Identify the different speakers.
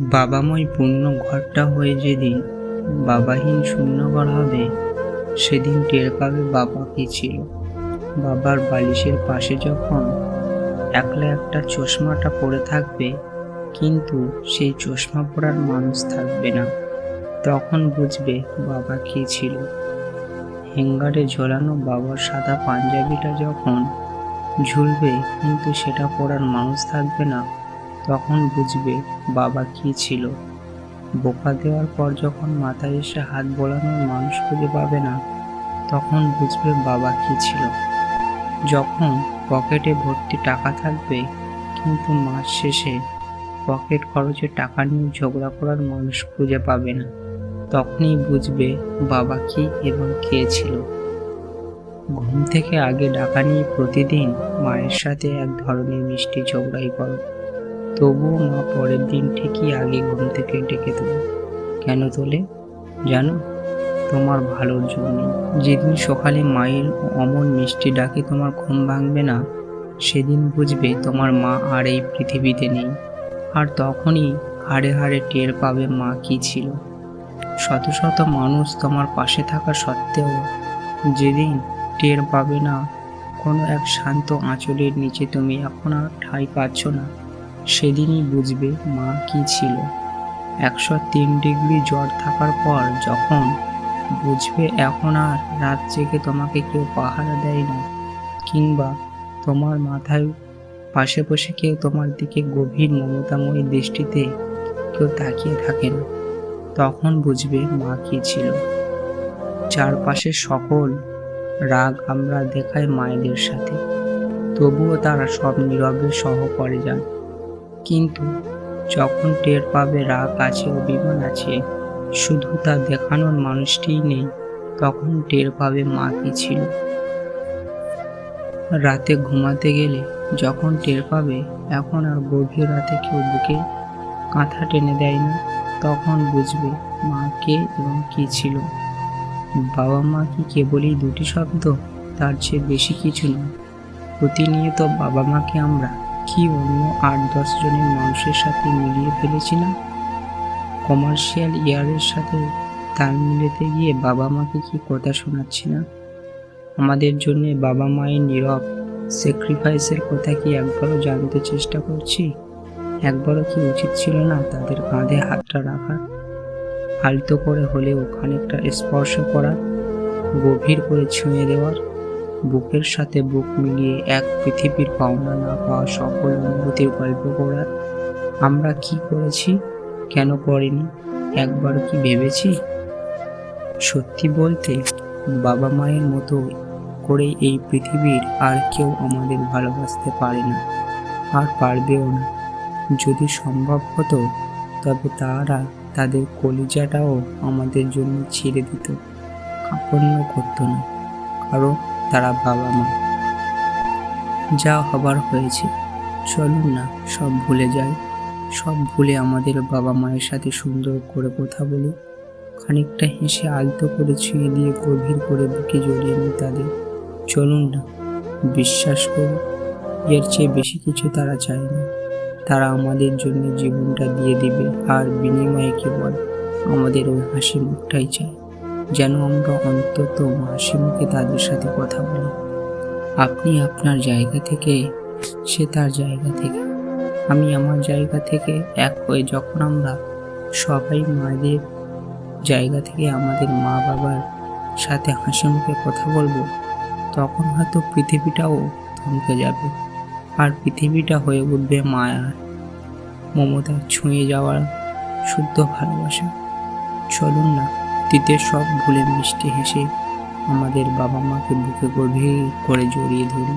Speaker 1: বাবাময় পূর্ণ ঘরটা হয়ে যেদিন বাবাহীন শূন্য ঘর হবে, সেদিন টের পাবে বাবা কি ছিল। বাবার বালিশের পাশে যখন একলা একটা চশমাটা পড়ে থাকবে, কিন্তু সেই চশমা পরার মানুষ থাকবে না, তখন বুঝবে বাবা কি ছিল। হ্যাঙ্গারে ঝোলানো বাবার সাদা পাঞ্জাবিটা যখন ঝুলবে, কিন্তু সেটা পরার মানুষ থাকবে না, তখন বুঝবে বাবা কি ছিল। বোকা দেওয়ার পর যখন মাথায় এসে হাত বোলানোর মানুষ খুঁজে পাবে না, তখন বুঝবে বাবা কি ছিল। যখন পকেটে ভর্তি টাকা থাকবে, কিন্তু মাস শেষে পকেট খরচে টাকা নিয়ে ঝগড়া করার মানুষ খুঁজে পাবে না, তখনই বুঝবে বাবা কি এবং কে ছিল। ঘুম থেকে আগে ডাকা নিয়ে প্রতিদিন মায়ের সাথে এক ধরনের মিষ্টি ঝগড়াই করো, তবুও মা পরের দিন ঠিকই আগে ঘুম থেকে ডেকে তোলে। কেন তোলে জানো? তোমার ভালোর জন্য। যেদিন সকালে মায়ের অমন মিষ্টি ডাকে তোমার ঘুম ভাঙবে না, সেদিন বুঝবে তোমার মা আর এই পৃথিবীতে নেই। আর তখনই হাড়ে হাড়ে টের পাবে মা কি ছিল। শত শত মানুষ তোমার পাশে থাকা সত্ত্বেও যেদিন টের পাবে না কোনো এক শান্ত আঁচলের নিচে তুমি এখন আর ঠাঁই পাচ্ছ না, সেদিনই বুঝবে মা কি ছিল। 103 ডিগ্রি জ্বর থাকার পর যখন বুঝবে এখন আর রাত জেগে তোমাকে কেউ পাহারা দেয় না, কিংবা তোমার মাথায় পাশে বসে কেউ তোমার দিকে গভীর মমতাময়ী দৃষ্টিতে কেউ তাকিয়ে থাকে না, তখন বুঝবে মা কি ছিল। চারপাশে সকল রাগ আমরা দেখাই মায়েদের সাথে, তবুও তারা সব নীরবে সহ করে যান। কিন্তু যখন টের পাবে রাগ আছে, অভিমান আছে, শুধু তা দেখানোর মানুষটিই নেই, তখন টের পাবে মা কি ছিল। রাতে ঘুমাতে গেলে যখন টের পাবে এখন আর গভীর রাতে কেউ বুকে কাঁথা টেনে দেয় না, তখন বুঝবে মা কে এবং কি ছিল। বাবা মা কি কেবলই দুটি শব্দ? তার চেয়ে বেশি কিছু নয়। প্রতিনিয়ত বাবা মাকে আমরা কি অন্য 8-10 জনের মানুষের সাথে মিলিয়ে ফেলেছি না? কমার্শিয়াল ইয়ারের সাথে তাল মিলাতে গিয়ে বাবা মাকে কি কথা শোনাচ্ছি না? আমাদের জন্য বাবা মায়ের নীরব স্যাক্রিফাইসের কথা কি একবারও জানতে চেষ্টা করছি? একবারও কি উচিত ছিল না তাদের কাঁধে হাতটা রাখা, আলতো করে হলেও খানিকটা স্পর্শ করা, গভীর করে ছুঁয়ে দেওয়ার, বুকের সাথে বুক মিলিয়ে এক পৃথিবীর পাওনা না পাওয়া সকল অনুভূতির গল্প করার? আমরা কি করেছি, কেন করিনি, একবার কি ভেবেছি? সত্যি বলতে বাবা মায়ের মতো করে এই পৃথিবীর আর কেউ আমাদের ভালোবাসতে পারে না, আর পারবেও না। যদি সম্ভব হতো তবে তারা তাদের কলিজাটাও আমাদের জন্য ছেড়ে দিত, কাপড় করতো না, কারণ তারা বাবা মা। যা হবার হয়েছে, চলুন না সব ভুলে যাই, সব ভুলে আমাদের বাবা মায়ের সাথে সুন্দর করে কথা বলি, খানিকটা হেসে আলতো করে ছুঁয়ে দিয়ে গভীর করে বুকে জড়িয়ে নিই তাদের। চলুন না, বিশ্বাস করুন, এর চেয়ে বেশি কিছু তারা চায় না। তারা আমাদের জন্য জীবনটা দিয়ে দিবে, আর বিনিময়ে কেবল আমাদের ওই হাসি মুখটাই চায়, যেন আমরা অন্তত হাসি মুখে তাদের সাথে কথা বলি। আপনি আপনার জায়গা থেকে, সে তার জায়গা থেকে, আমি আমার জায়গা থেকে এক হয়ে যখন আমরা সবাই মায়েদের জায়গা থেকে আমাদের মা বাবার সাথে হাসি মুখে কথা বলবো, তখন হয়তো পৃথিবীটাও থমকে যাবে, আর পৃথিবীটা হয়ে উঠবে মায়ার মমতা ছুঁয়ে যাওয়ার শুদ্ধ ভালোবাসা। চলুন না অতীতের সব ভুলে মিষ্টি হেসে আমাদের বাবা মাকে বুকে গভীর করে জড়িয়ে ধরি।